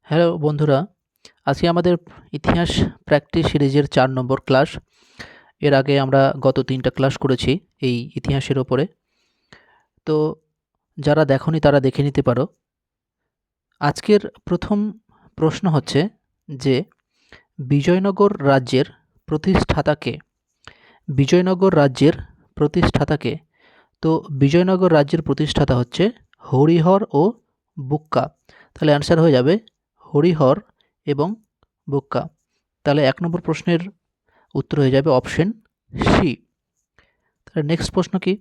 Hello বন্ধুরা, আজকে আমাদের ইতিহাস প্র্যাকটিস সিরিজের ৪ নম্বর ক্লাস। এর আগে আমরা গত ৩টা ক্লাস করেছি এই ইতিহাসের ওপরে। তো যারা দেখোনি তারা দেখে নিতে পারো। আজকের প্রথম প্রশ্ন হচ্ছে যে বিজয়নগর রাজ্যের প্রতিষ্ঠাতা কে? বিজয়নগর রাজ্যের প্রতিষ্ঠাতা কে? তো বিজয়নগর রাজ্যের প্রতিষ্ঠাতা হচ্ছে হরিহর ও বুক্কা। তাহলে অ্যান্সার হয়ে যাবে হরিহর এবং বুক্কা। তাহলে ১ নম্বর প্রশ্নের উত্তর হয়ে যাবে অপশন সি। তাহলে নেক্সট প্রশ্ন কি?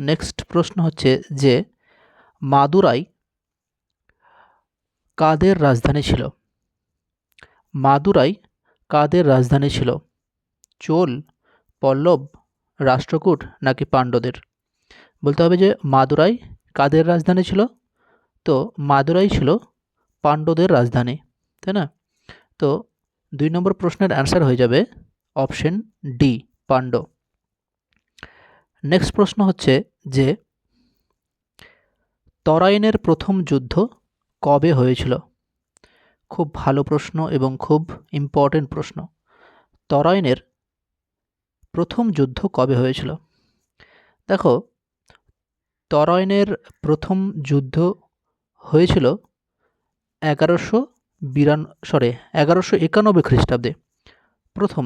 নেক্সট প্রশ্ন হচ্ছে যে মাদুরাই কাদের রাজধানী ছিল? মাদুরাই কাদের রাজধানী ছিল? চোল, পল্লব, রাষ্ট্রকূট নাকি পাণ্ড্যদের? বলতে হবে যে মাদুরাই কাদের রাজধানী ছিল? তো মাদুরাই ছিল পাণ্ড্যদের রাজধানী, তাই না? তো ২ নম্বর প্রশ্নের অ্যান্সার হয়ে যাবে অপশন ডি, পাণ্ড্য। নেক্সট প্রশ্ন হচ্ছে যে তরাইনের প্রথম যুদ্ধ কবে হয়েছিল? খুব ভালো প্রশ্ন এবং খুব ইম্পর্টেন্ট প্রশ্ন। তরাইনের প্রথম যুদ্ধ কবে হয়েছিল? দেখো, তরাইনের প্রথম যুদ্ধ হয়েছিল 1191 খ্রিস্টাব্দে প্রথম।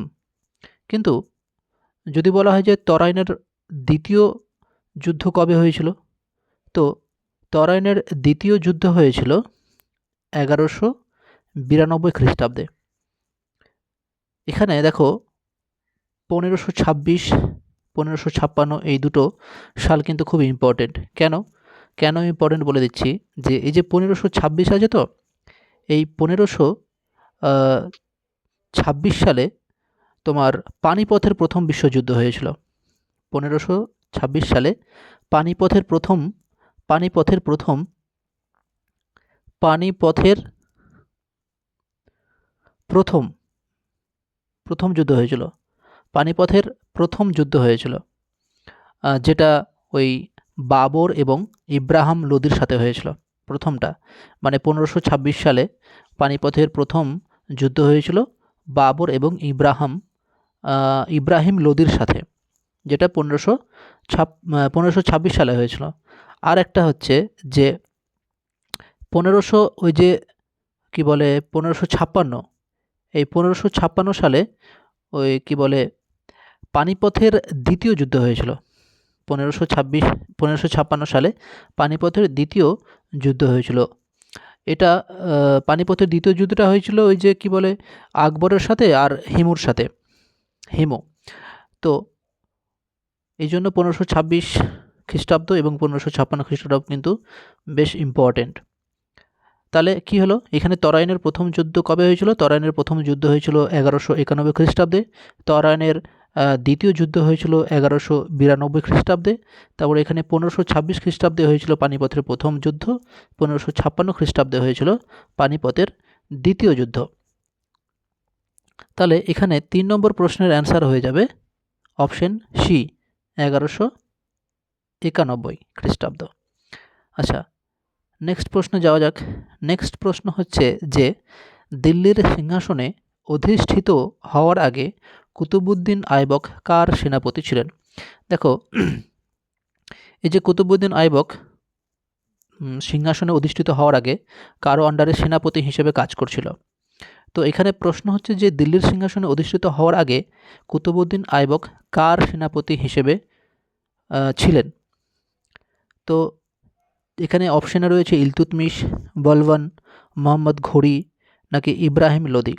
কিন্তু যদি বলা হয় যে তরাইনের দ্বিতীয় যুদ্ধ কবে হয়েছিল, তো তরাইনের দ্বিতীয় যুদ্ধ হয়েছিল 1192 খ্রিস্টাব্দে। এখানে দেখো 1526, 1556 এই দুটো সাল কিন্তু খুব ইম্পর্টেন্ট। কেন কেন ইম্পর্টেন্ট বলে দিচ্ছি। যে এই যে 1526 আছে, তো এই 1526 সালে তোমার পানিপথের প্রথম বিশ্বযুদ্ধ হয়েছিল। 1526 সালে পানিপথের প্রথম পানিপথের প্রথম পানিপথের প্রথম প্রথম যুদ্ধ হয়েছিল। পানিপথের প্রথম যুদ্ধ হয়েছিল, যেটা ওই বাবর এবং ইব্রাহিম লোদির সাথে হয়েছিল প্রথমটা। মানে 1526 সালে পানিপথের প্রথম যুদ্ধ হয়েছিল বাবর এবং ইব্রাহিম লোদির সাথে, যেটা 1526 সালে হয়েছিল। আর একটা হচ্ছে যে 1556, এই 1556 সালে ওই কি বলে পানিপথের দ্বিতীয় যুদ্ধ হয়েছিল। 1556 সালে পানিপথের দ্বিতীয় যুদ্ধ হয়েছিল। এটা পানিপথের দ্বিতীয় যুদ্ধটা হয়েছিল ওই যে কি বলে আকবরের সাথে আর হিমুর সাথে, হিমু। তো এই জন্য 1526 খ্রিস্টাব্দ এবং 1556 খ্রিস্টাব্দ কিন্তু বেশ ইম্পর্টেন্ট। তাহলে কি হলো, এখানে তরাইনের প্রথম যুদ্ধ কবে হয়েছিল? তরাইনের প্রথম যুদ্ধ হয়েছিল 1191 খ্রিস্টাব্দে। তরাইনের দ্বিতীয় যুদ্ধ হয়েছিল 1192 খ্রিস্টাব্দে। তারপর এখানে 1526 খ্রিস্টাব্দে হয়েছিল পানিপথের প্রথম যুদ্ধ। 1556 খ্রিস্টাব্দে হয়েছিল পানিপথের দ্বিতীয় যুদ্ধ। তাহলে এখানে ৩ নম্বর প্রশ্নের অ্যান্সার হয়ে যাবে অপশন সি, 1191 খ্রিস্টাব্দ। আচ্ছা, নেক্সট প্রশ্ন যাওয়া যাক। নেক্সট প্রশ্ন হচ্ছে যে দিল্লির সিংহাসনে অধিষ্ঠিত হওয়ার আগে কুতুবউদ্দিন আইবক কার সেনাপতি ছিলেন? দেখো, এই যে কুতুবউদ্দিন আইবক সিংহাসনে অধিষ্ঠিত হওয়ার আগে কারো আন্ডারে সেনাপতি হিসেবে কাজ করছিল। তো এখানে প্রশ্ন হচ্ছে যে দিল্লির সিংহাসনে অধিষ্ঠিত হওয়ার আগে কুতুবউদ্দিন আইবক কার সেনাপতি হিসেবে ছিলেন? তো এখানে অপশানে রয়েছে ইলতুৎমিশ, বলবন, মোহাম্মদ ঘুরি নাকি ইব্রাহিম লোদি।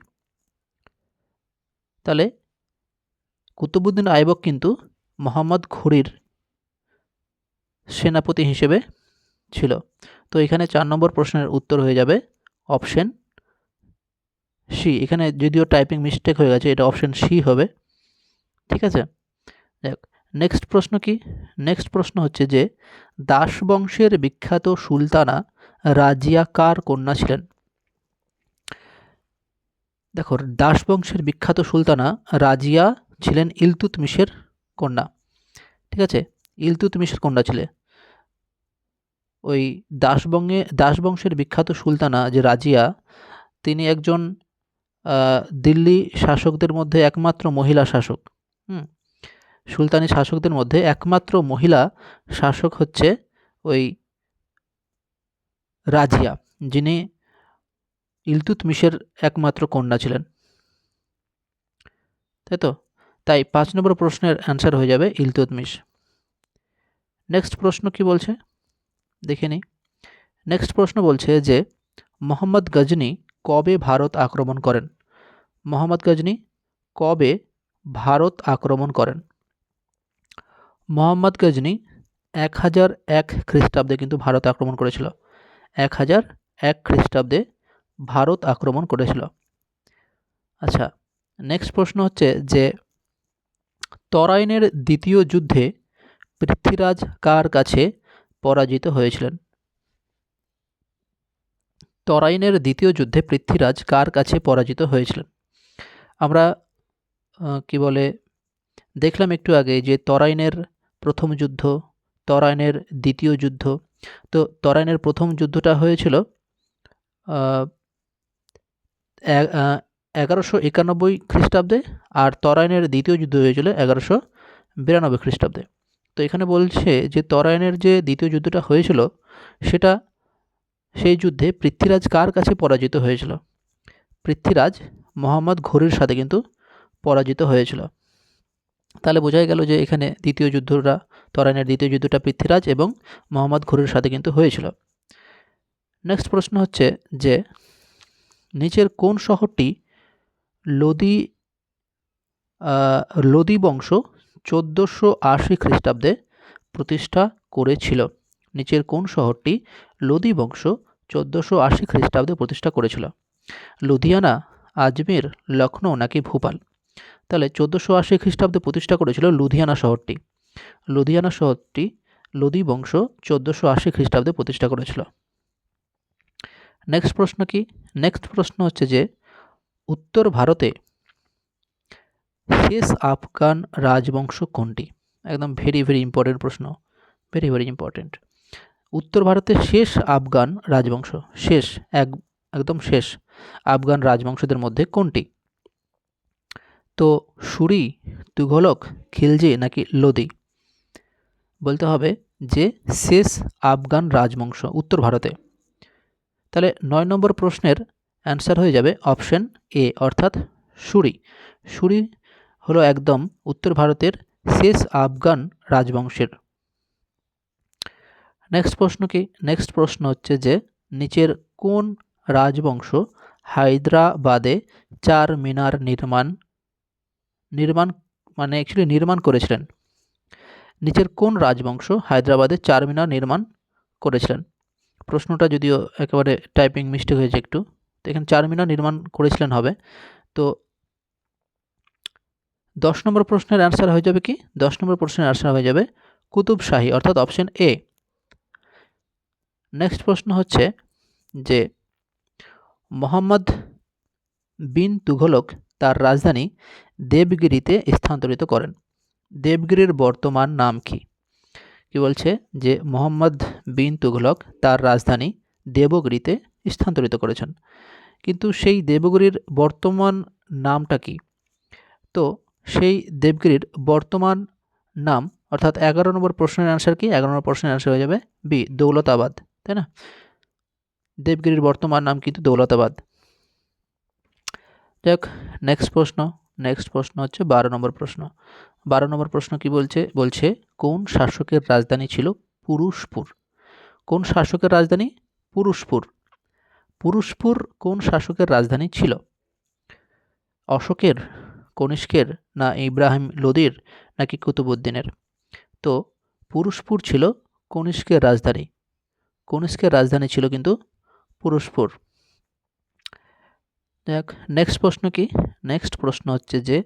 তাহলে কুতুবউদ্দিন আইবক কিন্তু মোহাম্মদ ঘুরির সেনাপতি হিসেবে ছিল। তো এখানে ৪ নম্বর প্রশ্নের উত্তর হয়ে যাবে অপশন সি। এখানে যদিও টাইপিং মিস্টেক হয়ে গেছে, এটা অপশন সি হবে। ঠিক আছে, দেখ নেক্সট প্রশ্ন কি? নেক্সট প্রশ্ন হচ্ছে যে দাস বংশের বিখ্যাত সুলতানা রাজিয়া কার কন্যা ছিলেন? দেখো, দাস বংশের বিখ্যাত সুলতানা রাজিয়া ছিলেন ইলতুৎমিশের কন্যা। ঠিক আছে, ইলতুৎমিশের কন্যা ছিলেন। ওই দাস বংশের বিখ্যাত সুলতানা যে রাজিয়া, তিনি একজন দিল্লি শাসকদের মধ্যে একমাত্র মহিলা শাসক। সুলতানি শাসকদের মধ্যে একমাত্র মহিলা শাসক হচ্ছে ওই রাজিয়া, যিনি ইলতুৎমিশের একমাত্র কন্যা ছিলেন, তাই তো। তাই 5 নম্বর প্রশ্নের অ্যান্সার হয়ে যাবে ইলতুৎমিশ। নেক্সট প্রশ্ন কি বলছে দেখে নিই। নেক্সট প্রশ্ন বলছে যে মোহাম্মদ গজনী কবে ভারত আক্রমণ করেন? মোহাম্মদ গজনী কবে ভারত আক্রমণ করেন? মোহাম্মদ গজনী 1001 খ্রিস্টাব্দে কিন্তু ভারত আক্রমণ করেছিল। 1001 খ্রিস্টাব্দে ভারত আক্রমণ করেছিল। আচ্ছা, নেক্সট প্রশ্ন হচ্ছে যে তরাইনের দ্বিতীয় যুদ্ধে পৃথ্বীরাজ কার কাছে পরাজিত হয়েছিলেন? তরাইনের দ্বিতীয় যুদ্ধে পৃথ্বীরাজ কার কাছে পরাজিত হয়েছিলেন? আমরা দেখলাম একটু আগে যে তরাইনের প্রথম যুদ্ধ, তরাইনের দ্বিতীয় যুদ্ধ। তো তরাইনের প্রথম যুদ্ধটা হয়েছিল 1191 খ্রিস্টাব্দে, আর তরাইনের দ্বিতীয় যুদ্ধ হয়েছিল 1192 খ্রিস্টাব্দে। তো এখানে বলছে যে তরাইনের যে দ্বিতীয় যুদ্ধটা হয়েছিল সেই যুদ্ধে পৃথ্বীরাজ কার কাছে পরাজিত হয়েছিল? পৃথ্বীরাজ মোহাম্মদ ঘুরির সাথে কিন্তু পরাজিত হয়েছিল। তাহলে বোঝাই গেল যে এখানে তরাইনের দ্বিতীয় যুদ্ধটা পৃথ্বীরাজ এবং মোহাম্মদ ঘুরির সাথে কিন্তু হয়েছিল। নেক্সট প্রশ্ন হচ্ছে যে নিচের কোন শহরটি লোদি বংশ 1480 খ্রিস্টাব্দে প্রতিষ্ঠা করেছিল? নিচের কোন শহরটি লোদি বংশ 1480 খ্রিস্টাব্দে প্রতিষ্ঠা করেছিল? লুধিয়ানা, আজমির, লখনৌ নাকি ভোপাল? তাহলে 1480 খ্রিস্টাব্দে প্রতিষ্ঠা করেছিল লুধিয়ানা শহরটি। লুধিয়ানা শহরটি লোদি বংশ 1480 খ্রিস্টাব্দে প্রতিষ্ঠা করেছিল। নেক্সট প্রশ্ন কি? নেক্সট প্রশ্ন হচ্ছে যে উত্তর ভারতে শেষ আফগান রাজবংশ কোনটি? একদম ভেরি ভেরি ইম্পর্টেন্ট প্রশ্ন, ভেরি ভেরি ইম্পর্টেন্ট। উত্তর ভারতের শেষ আফগান রাজবংশ, একদম শেষ আফগান রাজবংশদের মধ্যে কোনটি? তো সুরি, তুঘলক, খিলজি নাকি লোদি? বলতে হবে যে শেষ আফগান রাজবংশ উত্তর ভারতে। তাহলে 9 নম্বর প্রশ্নের অ্যান্সার হয়ে যাবে অপশন এ, অর্থাৎ সুরি। সুরি হলো একদম উত্তর ভারতের শেষ আফগান রাজবংশের। নেক্সট প্রশ্ন কি? নেক্সট প্রশ্ন হচ্ছে যে নিচের কোন রাজবংশ হায়দ্রাবাদে চার মিনার নির্মাণ করেছিলেন? নিচের কোন রাজবংশ হায়দ্রাবাদে চার মিনার নির্মাণ করেছিলেন? প্রশ্নটা যদিও একেবারে টাইপিং মিস্টেক হয়েছে একটু, তো এখানে চার মিনার নির্মাণ করেছিলেন হবে। তো 10 নম্বর প্রশ্নের অ্যান্সার হয়ে যাবে কি? 10 নম্বর প্রশ্নের অ্যান্সার হয়ে যাবে কুতুব শাহী, অর্থাৎ অপশন এ। নেক্সট প্রশ্ন হচ্ছে যে মোহাম্মদ বিন তুঘলক তার রাজধানী দেবগিরিতে স্থানান্তরিত করেন। দেবগিরির বর্তমান নাম কি? কি বলছে যে মোহাম্মদ বিন তুঘলক তার রাজধানী দেবগিরিতে স্থানান্তরিত করেছেন, কিন্তু সেই দেবগিরির বর্তমান নামটা কি? তো সেই দেবগিরির বর্তমান নাম, অর্থাৎ 11 নম্বর প্রশ্নের অ্যান্সার কি? 11 নম্বর প্রশ্নের অ্যান্সার হয়ে যাবে বি, দৌলতাবাদ, তাই না? দেবগিরির বর্তমান নাম কিন্তু দৌলতাবাদ। যাক, নেক্সট প্রশ্ন হচ্ছে 12 নম্বর প্রশ্ন। 12 নম্বর প্রশ্ন কি বলছে কোন শাসকের রাজধানী ছিল পুরুষপুর? কোন শাসকের রাজধানী? পুরুষপুর। পুরুষপুর কোন শাসকের রাজধানী ছিল? অশোকের, কনিষ্কের, না ইব্রাহিম লোদির, নাকি কুতুবউদ্দিনের? তো পুরুষপুর ছিল কনিষ্কের রাজধানী। কনিষ্কের রাজধানী ছিল কিন্তু পুরুষপুর। দেখ, নেক্সট প্রশ্ন কি? নেক্সট প্রশ্ন হচ্ছে যে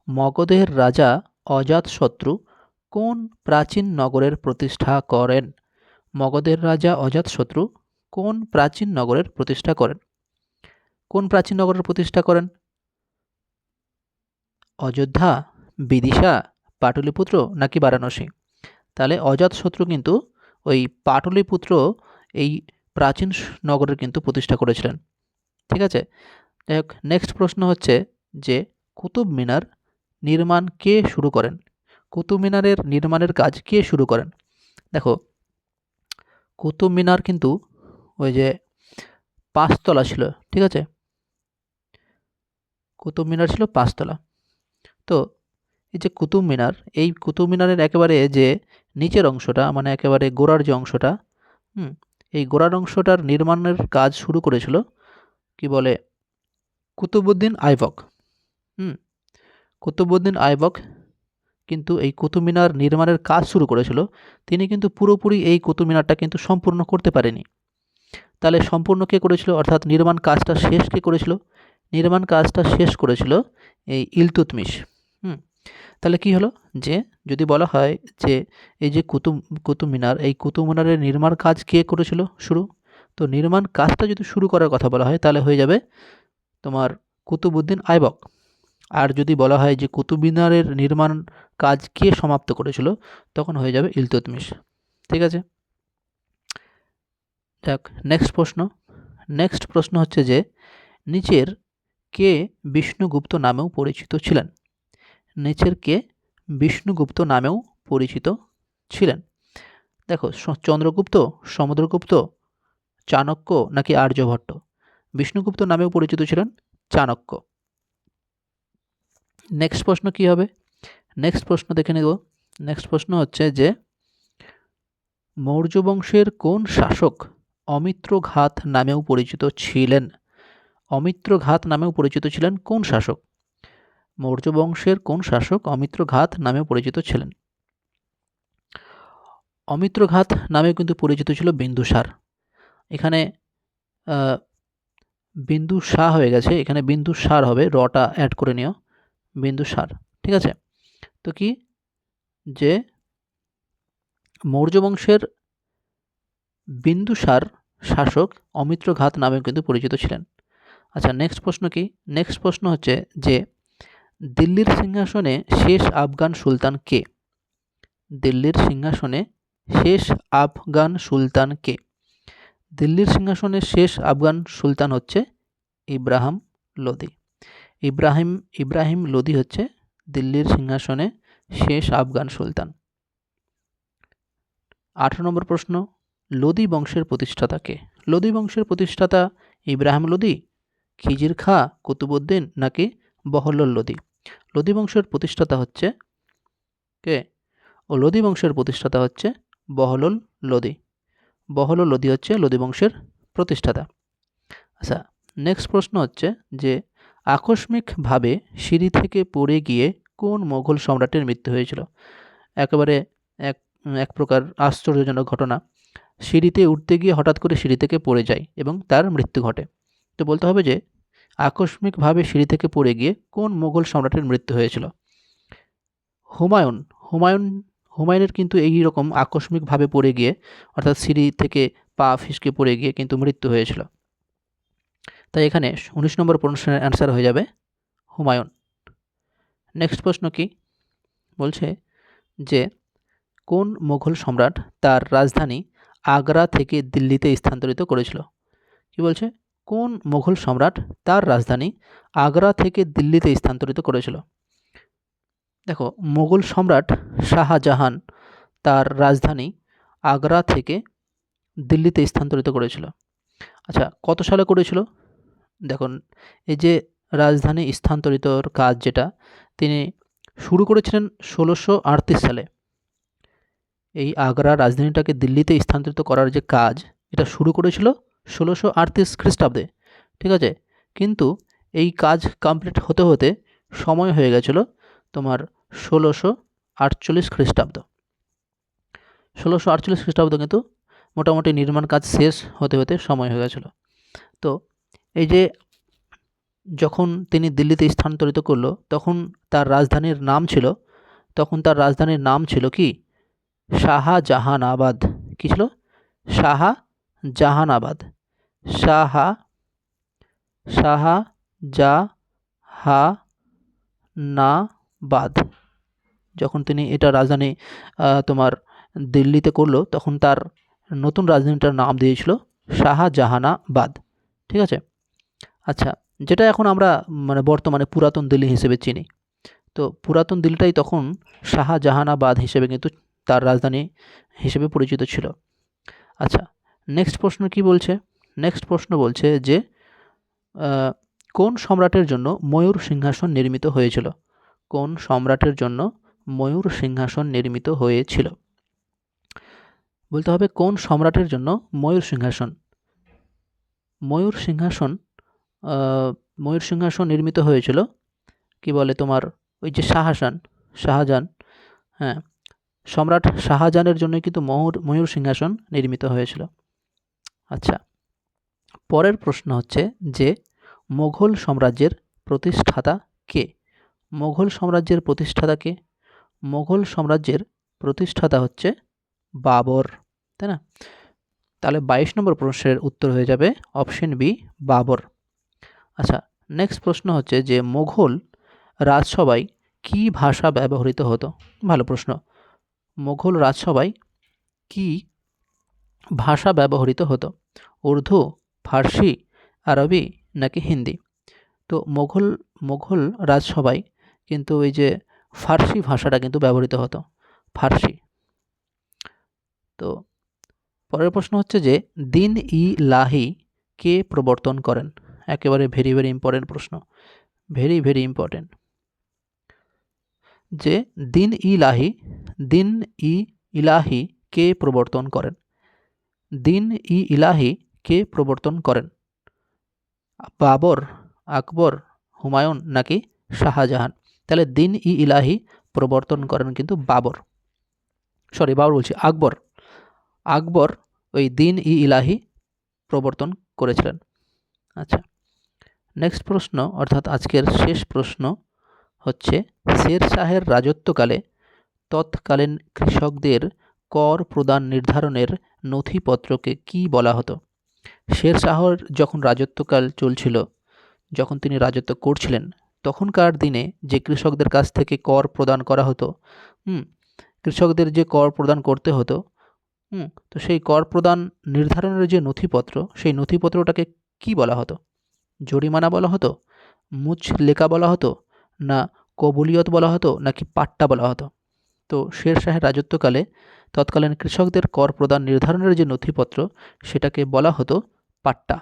মগধের রাজা অজাতশত্রু কোন প্রাচীন নগরের প্রতিষ্ঠা করেন? মগধের রাজা অজাতশত্রু কোন প্রাচীন নগরের প্রতিষ্ঠা করেন? কোন প্রাচীন নগরের প্রতিষ্ঠা করেন? অযোধ্যা, বিদিশা, পাটলিপুত্র নাকি বারাণসী? তাহলে অজাতশত্রু কিন্তু ওই পাটলিপুত্র এই প্রাচীন নগরের কিন্তু প্রতিষ্ঠা করেছিলেন। ঠিক আছে। যাই হোক, নেক্সট প্রশ্ন হচ্ছে যে কুতুব মিনার নির্মাণ কে শুরু করেন? কুতুব মিনারের নির্মাণের কাজ কে শুরু করেন? দেখো, কুতুব মিনার কিন্তু ওই যে 5 তলা ছিল, ঠিক আছে। কুতুব মিনার ছিল 5 তলা। তো এই যে কুতুব মিনার, এই কুতুব মিনারের একেবারে যে নিচের অংশটা, মানে একেবারে গোড়ার যে অংশটা, এই গোড়ার অংশটার নির্মাণের কাজ শুরু করেছিল কি বলে কুতুবউদ্দিন আইবক। কুতুবউদ্দিন আইবক কিন্তু এই কুতুব মিনার নির্মাণের কাজ শুরু করেছিল। তিনি কিন্তু পুরোপুরি এই কুতুব মিনারটা কিন্তু সম্পূর্ণ করতে পারেনি। তাহলে সম্পূর্ণ কে করেছিল, অর্থাৎ নির্মাণ কাজটা শেষ কে করেছিল? নির্মাণ কাজটা শেষ করেছিল এই ইলতুৎমিশ। তাহলে কি হলো, যে যদি বলা হয় যে এই যে কুতুব মিনার, এই কুতুব মিনারের নির্মাণ কাজ কে করেছিল শুরু, তো নির্মাণ কাজটা যদি শুরু করার কথা বলা হয় তাহলে হয়ে যাবে তোমার কুতুবউদ্দিন আইবক। আর যদি বলা হয় যে কুতুব মিনারের নির্মাণ কাজ কে সমাপ্ত করেছিল, তখন হয়ে যাবে ইলতুৎমিশ। ঠিক আছে। যাক, নেক্সট প্রশ্ন হচ্ছে যে নিচের কে বিষ্ণুগুপ্ত নামেও পরিচিত ছিলেন? নিচের কে বিষ্ণুগুপ্ত নামেও পরিচিত ছিলেন? দেখো, চন্দ্রগুপ্ত, সমুদ্রগুপ্ত, চাণক্য নাকি আর্যভট্ট? বিষ্ণুগুপ্ত নামেও পরিচিত ছিলেন চাণক্য। নেক্সট প্রশ্ন কি হবে? নেক্সট প্রশ্ন দেখে নেব। নেক্সট প্রশ্ন হচ্ছে যে মৌর্য বংশের কোন শাসক অমিত্রঘাত নামেও পরিচিত ছিলেন? অমিত্রঘাত নামেও পরিচিত ছিলেন কোন শাসক? মৌর্য বংশের কোন শাসক অমিত্রঘাত নামেও পরিচিত ছিলেন? অমিত্রঘাত নামেও কিন্তু পরিচিত ছিল বিন্দুসার। এখানে বিন্দুসার হয়ে গেছে, এখানে বিন্দুসার হবে, রটা অ্যাড করে নিও, বিন্দুসার। ঠিক আছে। তো কি যে মৌর্য বংশের বিন্দুসার শাসক অমিত্রঘাত নামেও কিন্তু পরিচিত ছিলেন। আচ্ছা, নেক্সট প্রশ্ন কি? নেক্সট প্রশ্ন হচ্ছে যে দিল্লির সিংহাসনে শেষ আফগান সুলতান কে? দিল্লির সিংহাসনে শেষ আফগান সুলতান কে? দিল্লির সিংহাসনে শেষ আফগান সুলতান হচ্ছে ইব্রাহিম লোদি। ইব্রাহিম লোদি হচ্ছে দিল্লির সিংহাসনে শেষ আফগান সুলতান। 18 নম্বর প্রশ্ন, লোদি বংশের প্রতিষ্ঠাতা কে? লোদি বংশের প্রতিষ্ঠাতা ইব্রাহিম লোদি, খিজির খাঁ, কুতুবউদ্দিন নাকি বহরুল লোদি? লোদি বংশের প্রতিষ্ঠাতা হচ্ছে কে? লোদি বংশের প্রতিষ্ঠাতা হচ্ছে বহরুল লোদি। বহরুল লোদি হচ্ছে লোদি বংশের প্রতিষ্ঠাতা। আচ্ছা, নেক্সট প্রশ্ন হচ্ছে যে আকস্মিকভাবে সিঁড়ি থেকে পড়ে গিয়ে কোন মোগল সম্রাটের মৃত্যু হয়েছিল? একেবারে এক প্রকার আশ্চর্যজনক ঘটনা। সিঁড়িতে উঠতে গিয়ে হঠাৎ করে সিঁড়ি থেকে পড়ে যায় এবং তার মৃত্যু ঘটে। তো বলতে হবে যে আকস্মিকভাবে সিঁড়ি থেকে পড়ে গিয়ে কোন মোগল সম্রাটের মৃত্যু হয়েছিল? হুমায়ুনের কিন্তু এই রকম আকস্মিকভাবে পড়ে গিয়ে, অর্থাৎ সিঁড়ি থেকে পা ফিসকে পড়ে গিয়ে কিন্তু মৃত্যু হয়েছিল। তাই এখানে 19 নম্বর প্রশ্নের অ্যান্সার হয়ে যাবে হুমায়ুন। নেক্সট প্রশ্ন কি বলছে যে কোন মোগল সম্রাট তার রাজধানী আগ্রা থেকে দিল্লিতে স্থানান্তরিত করেছিল? কি বলছে? কোন মোগল সম্রাট তার রাজধানী আগ্রা থেকে দিল্লিতে স্থানান্তরিত করেছিল? দেখো, মোগল সম্রাট শাহজাহান তার রাজধানী আগ্রা থেকে দিল্লিতে স্থানান্তরিত করেছিল। আচ্ছা, কত সালে করেছিল? দেখুন, এই যে রাজধানী স্থানান্তরিতর কাজ যেটা তিনি শুরু করেছিলেন 1638 সালে। এই আগ্রা রাজধানীটাকে দিল্লিতে স্থানান্তরিত করার যে কাজ, এটা শুরু করেছিল 1638 খ্রিস্টাব্দে। ঠিক আছে। কিন্তু এই কাজ কমপ্লিট হতে হতে সময় হয়ে গেছিল তোমার 1648 খ্রিস্টাব্দ। 1648 খ্রিস্টাব্দ কিন্তু মোটামুটি নির্মাণ কাজ শেষ হতে হতে সময় হয়ে গেছিল। তো এই যে যখন তিনি দিল্লিতে স্থানান্তরিত করলো, তখন তার রাজধানীর নাম ছিল কি? শাহজাহানাবাদ। কি ছিল? শাহজাহানাবাদ। শাহজাহানাবাদ। যখন তিনি এটা রাজধানী তোমার দিল্লিতে করলো, তখন তার নতুন রাজধানীটার নাম দিয়েছিল শাহজাহানাবাদ। ঠিক আছে। আচ্ছা, যেটা এখন আমরা মানে বর্তমানে পুরাতন দিল্লি হিসেবে চিনি। তো পুরাতন দিল্লিটাই তখন শাহজাহানাবাদ হিসেবে কিন্তু তার রাজধানী হিসেবে পরিচিত ছিল। আচ্ছা, নেক্সট প্রশ্ন কি বলছে? নেক্সট প্রশ্ন বলছে যে কোন সম্রাটের জন্য ময়ূর সিংহাসন নির্মিত হয়েছিল? কোন সম্রাটের জন্য ময়ূর সিংহাসন নির্মিত হয়েছিল? বলতে হবে কোন সম্রাটের জন্য ময়ূর সিংহাসন। ময়ূর সিংহাসন ময়ূর সিংহাসন নির্মিত হয়েছিল কি বলে তোমার ওই যে শাহজাহান, হ্যাঁ, সম্রাট শাহজাহানের জন্য কিন্তু ময়ূর সিংহাসন নির্মিত হয়েছিল। আচ্ছা, পরের প্রশ্ন হচ্ছে যে মোগল সাম্রাজ্যের প্রতিষ্ঠাতা কে? মোগল সাম্রাজ্যের প্রতিষ্ঠাতা কে? মোগল সাম্রাজ্যের প্রতিষ্ঠাতা হচ্ছে বাবর, তাই না? তাহলে 22 নম্বর প্রশ্নের উত্তর হয়ে যাবে অপশন বি, বাবর। আচ্ছা, নেক্সট প্রশ্ন হচ্ছে যে মোগল রাজসভায় কি ভাষা ব্যবহৃত হতো? ভালো প্রশ্ন। মোগল রাজসভায় কি ভাষা ব্যবহৃত হতো? উর্দু, ফার্সি, আরবি নাকি হিন্দি? তো মোগল রাজসভায় কিন্তু ওই যে ফার্সি ভাষাটা কিন্তু ব্যবহৃত হতো, ফার্সি। তো পরের প্রশ্ন হচ্ছে যে দিন ই লাহি কে প্রবর্তন করেন? একেবারে ভেরি ভেরি ইম্পর্টেন্ট প্রশ্ন, ভেরি ভেরি ইম্পর্টেন্ট। যে দিন ই ইলাহি কে প্রবর্তন করেন? দিন ই ইলাহি কে প্রবর্তন করেন? বাবর, আকবর, হুমায়ুন নাকি শাহজাহান? তাহলে দিন ই ইলাহি প্রবর্তন করেন কিন্তু বাবর বলছি আকবর। আকবর ওই দিন ই ইলাহি প্রবর্তন করেছিলেন। আচ্ছা, নেক্সট প্রশ্ন অর্থাৎ আজকের শেষ প্রশ্ন হচ্ছে শের শাহের রাজত্বকালে তৎকালীন কৃষকদের কর প্রদান নির্ধারণের নথিপত্রকে কি বলা হতো? শের শাহর যখন রাজত্বকাল চলছিল, যখন তিনি রাজত্ব করছিলেন, তখনকার দিনে যে কৃষকদের কাছ থেকে কর প্রদান করা হতো, কৃষকদের যে কর প্রদান করতে হতো, তো সেই কর প্রদান নির্ধারণের যে নথিপত্র, সেই নথিপত্রটাকে কি বলা হতো? জরিমানা বলা হতো, মুচলেকা বলা হতো, না কবুলিয়ত বলা হতো, নাকি পাট্টা বলা হতো? তো শের শাহের রাজত্বকালে তৎকালীন কৃষকদের কর প্রদান নির্ধারণের যে নথিপত্র, সেটাকে বলা হতো পাট্টা।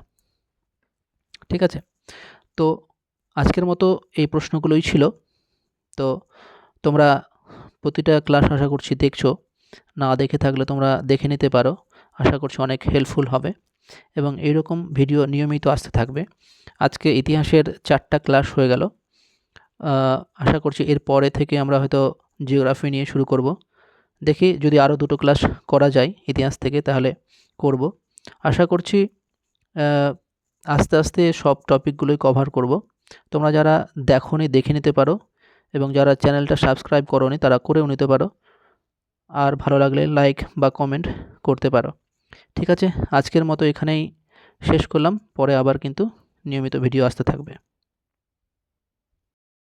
ঠিক আছে, তো আজকের মতো এই প্রশ্নগুলোই ছিল। তো তোমরা প্রতিটা ক্লাস আশা করছি দেখছো, না দেখে থাকলে তোমরা দেখে নিতে পারো, আশা করছি অনেক হেল্পফুল হবে এবং এইরকম ভিডিও নিয়মিত আসতে থাকবে। আজকে ইতিহাসের 4টা ক্লাস হয়ে গেল, আশা করছি এর পরে থেকে আমরা হয়তো জিওগ্রাফি নিয়ে শুরু করব। দেখি যদি আরও 2টো ক্লাস করা যায় ইতিহাস থেকে তাহলে করব। আশা করছি আস্তে আস্তে সব টপিকগুলোই কভার করব। তোমরা যারা দেখোনি দেখে নিতে পারো এবং যারা চ্যানেলটা সাবস্ক্রাইব করোনি তারা করেও নিতে পারো, আর ভালো লাগলে লাইক বা কমেন্ট করতে পারো। ঠিক আছে, আজকের মতো এখানেই শেষ করলাম, পরে আবার কিন্তু নিয়মিত ভিডিও আসতে থাকবে।